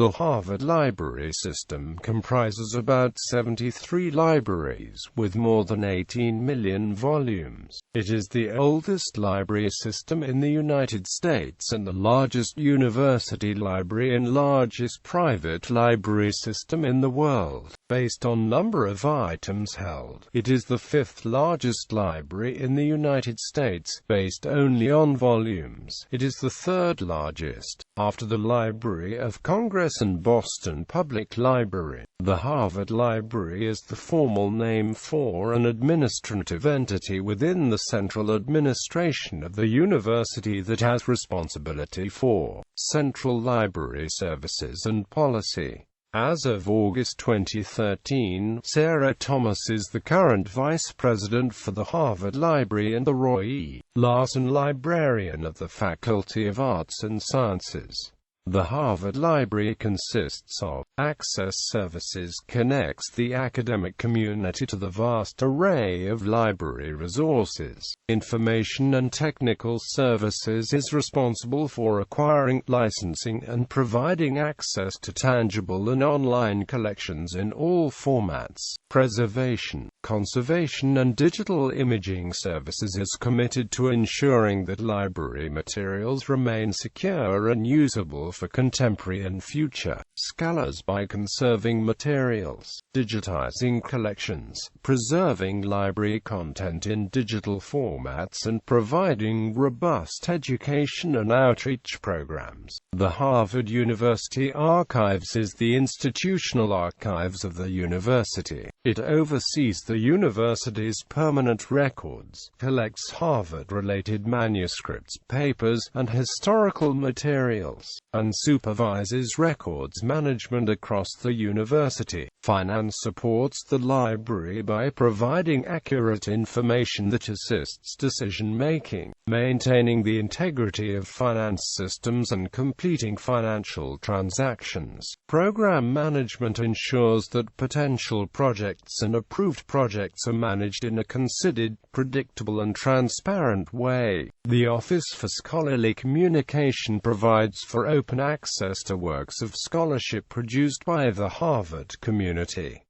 The Harvard library system comprises about 73 libraries, with more than 18 million volumes. It is the oldest library system in the United States and the largest university library and largest private library system in the world, based on number of items held. It is the fifth largest library in the United States, based only on volumes. It is the third largest, after the Library of Congress and Boston Public Library. The Harvard Library is the formal name for an administrative entity within the central administration of the university that has responsibility for central library services and policy. As of August 2013, Sarah Thomas is the current vice president for the Harvard Library and the Roy E. Larson Librarian of the Faculty of Arts and Sciences. The Harvard Library consists of access services, connects the academic community to the vast array of library resources. Information and technical services is responsible for acquiring, licensing, and providing access to tangible and online collections in all formats. Preservation, conservation, and digital imaging services is committed to ensuring that library materials remain secure and usable for contemporary and future scholars by conserving materials, digitizing collections, preserving library content in digital formats, and providing robust education and outreach programs. The Harvard University Archives is the institutional archives of the university. It oversees the university's permanent records, collects Harvard-related manuscripts, papers, and historical materials, and supervises records management across the university. Finance supports the library by providing accurate information that assists decision-making, maintaining the integrity of finance systems, and completing financial transactions. Program management ensures that potential projects and approved projects are managed in a considered, predictable, and transparent way. The Office for Scholarly Communication provides for open access to works of scholarship produced by the Harvard community.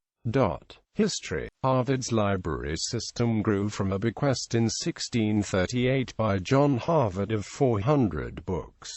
History. Harvard's library system grew from a bequest in 1638 by John Harvard of 400 books.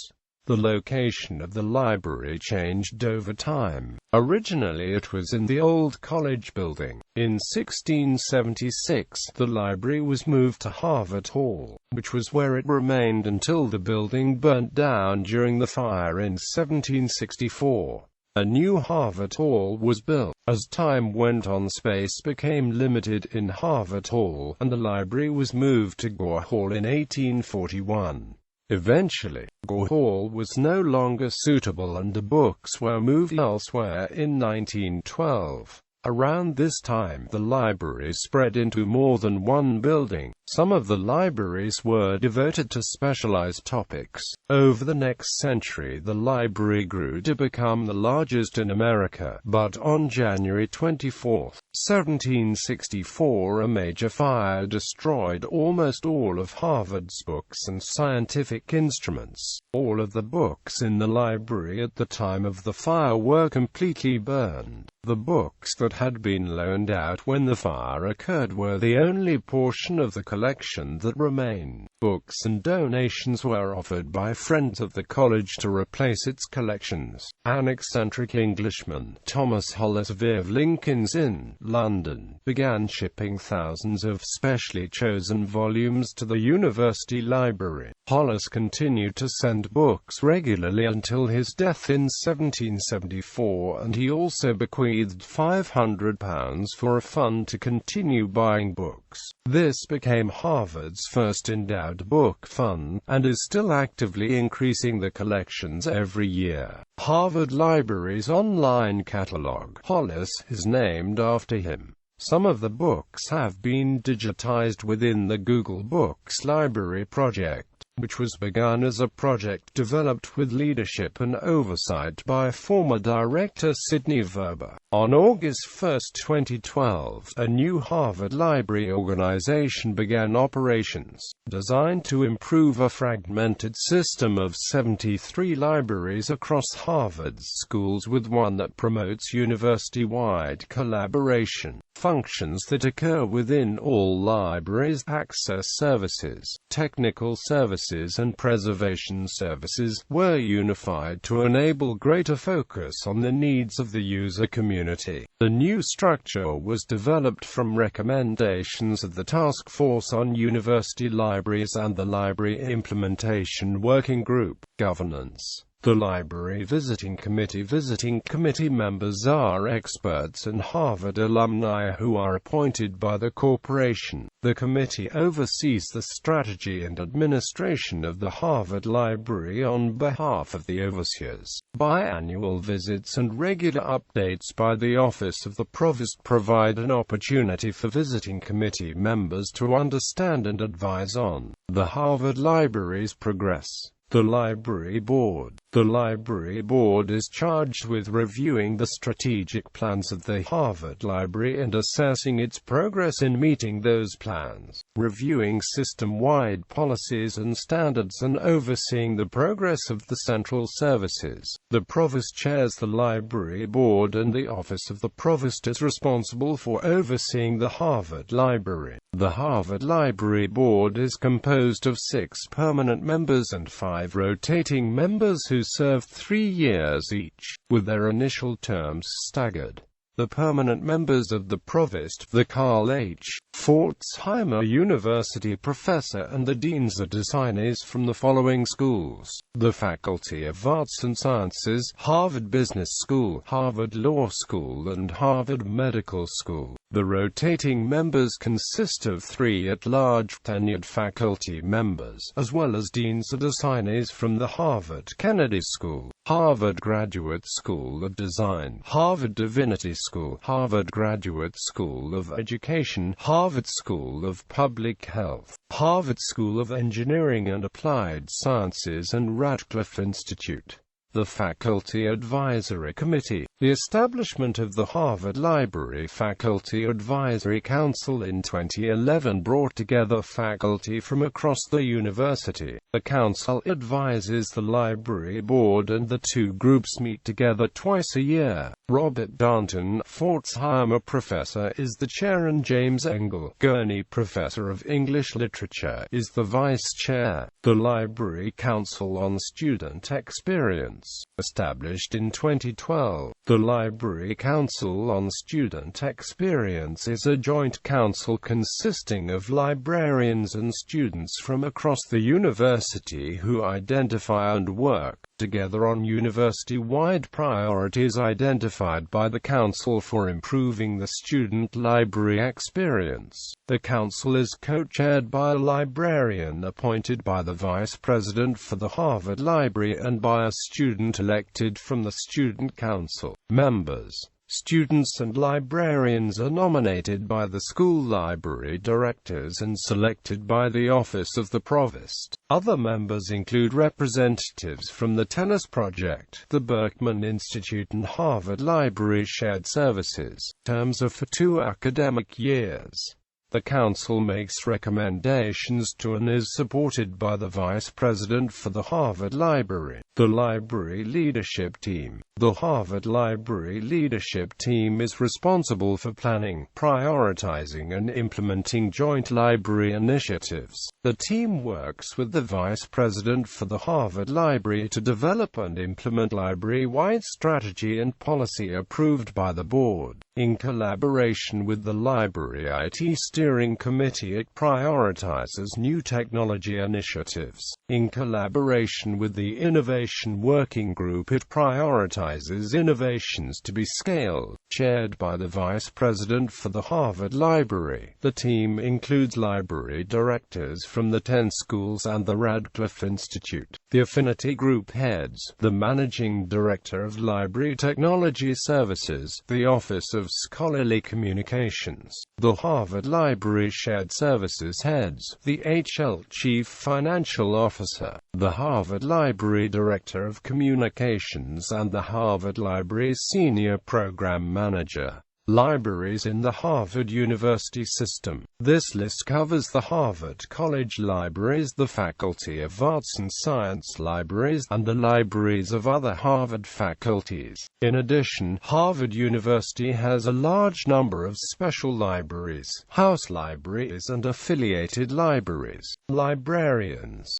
The location of the library changed over time. Originally it was in the old college building. In 1676, the library was moved to Harvard Hall, which was where it remained until the building burnt down during the fire in 1764. A new Harvard Hall was built. As time went on, space became limited in Harvard Hall, and the library was moved to Gore Hall in 1841. Eventually, Gore Hall was no longer suitable and the books were moved elsewhere in 1912. Around this time, the library spread into more than one building. Some of the libraries were devoted to specialized topics. Over the next century, the library grew to become the largest in America, but on January 24, 1764, a major fire destroyed almost all of Harvard's books and scientific instruments. All of the books in the library at the time of the fire were completely burned. The books that had been loaned out when the fire occurred were the only portion of the collection that remained. Books and donations were offered by friends of the college to replace its collections. An eccentric Englishman, Thomas Hollis of Lincoln's Inn, London, began shipping thousands of specially chosen volumes to the university library. Hollis continued to send books regularly until his death in 1774, and he also bequeathed £500 for a fund to continue buying books. This became Harvard's first endowed book fund, and is still actively increasing the collections every year. Harvard Library's online catalog, Hollis, is named after him. Some of the books have been digitized within the Google Books Library project, which was begun as a project developed with leadership and oversight by former director Sidney Verba. On August 1, 2012, a new Harvard Library organization began operations, designed to improve a fragmented system of 73 libraries across Harvard's schools with one that promotes university-wide collaboration. Functions that occur within all libraries: access services, technical services and preservation services, were unified to enable greater focus on the needs of the user community. The new structure was developed from recommendations of the Task Force on University Libraries and the Library Implementation Working Group. Governance. The Library Visiting Committee members are experts and Harvard alumni who are appointed by the corporation. The committee oversees the strategy and administration of the Harvard Library on behalf of the overseers. Biannual visits and regular updates by the Office of the Provost provide an opportunity for visiting committee members to understand and advise on the Harvard Library's progress. The Library Board. The Library Board is charged with reviewing the strategic plans of the Harvard Library and assessing its progress in meeting those plans, reviewing system-wide policies and standards and overseeing the progress of the central services. The Provost chairs the Library Board and the Office of the Provost is responsible for overseeing the Harvard Library. The Harvard Library Board is composed of 6 permanent members and 5 rotating members who serve 3 years each, with their initial terms staggered. The permanent members of the Provost, the Carl H. Pforzheimer University professor and the deans are designees from the following schools: the Faculty of Arts and Sciences, Harvard Business School, Harvard Law School and Harvard Medical School. The rotating members consist of 3 at-large tenured faculty members, as well as deans and assignees from the Harvard Kennedy School, Harvard Graduate School of Design, Harvard Divinity School, Harvard Graduate School of Education, Harvard School of Public Health, Harvard School of Engineering and Applied Sciences and Radcliffe Institute. The Faculty Advisory Committee. The establishment of the Harvard Library Faculty Advisory Council in 2011 brought together faculty from across the university. The council advises the Library Board and the 2 groups meet together twice a year. Robert Darnton, Pforzheimer Professor, is the chair and James Engel, Gurney Professor of English Literature, is the vice chair. The Library Council on Student Experience. Established in 2012, the Library Council on Student Experience is a joint council consisting of librarians and students from across the university who identify and work together on university-wide priorities identified by the Council for improving the student library experience. The Council is co-chaired by a librarian appointed by the Vice President for the Harvard Library and by a student elected from the Student Council. Members, students and librarians are nominated by the school library directors and selected by the Office of the Provost. Other members include representatives from the Tennis Project, the Berkman Institute and Harvard Library Shared Services. Terms are for 2 academic years. The Council makes recommendations to and is supported by the Vice President for the Harvard Library. The Library Leadership Team. The Harvard Library Leadership Team is responsible for planning, prioritizing and implementing joint library initiatives. The team works with the Vice President for the Harvard Library to develop and implement library-wide strategy and policy approved by the board. In collaboration with the Library IT Steering Committee, it prioritizes new technology initiatives. In collaboration with the Innovation Innovation Working Group. It prioritizes innovations to be scaled, chaired by the Vice President for the Harvard Library. The team includes library directors from the 10 schools and the Radcliffe Institute. The Affinity Group heads the Managing Director of Library Technology Services, the Office of Scholarly Communications. The Harvard Library Shared Services heads the HL Chief Financial Officer, the Harvard Library Director of Communications, and the Harvard Library Senior Program Manager. Libraries in the Harvard University System. This list covers the Harvard College libraries, the Faculty of Arts and Science libraries, and the libraries of other Harvard faculties. In addition, Harvard University has a large number of special libraries, house libraries, and affiliated libraries. Librarians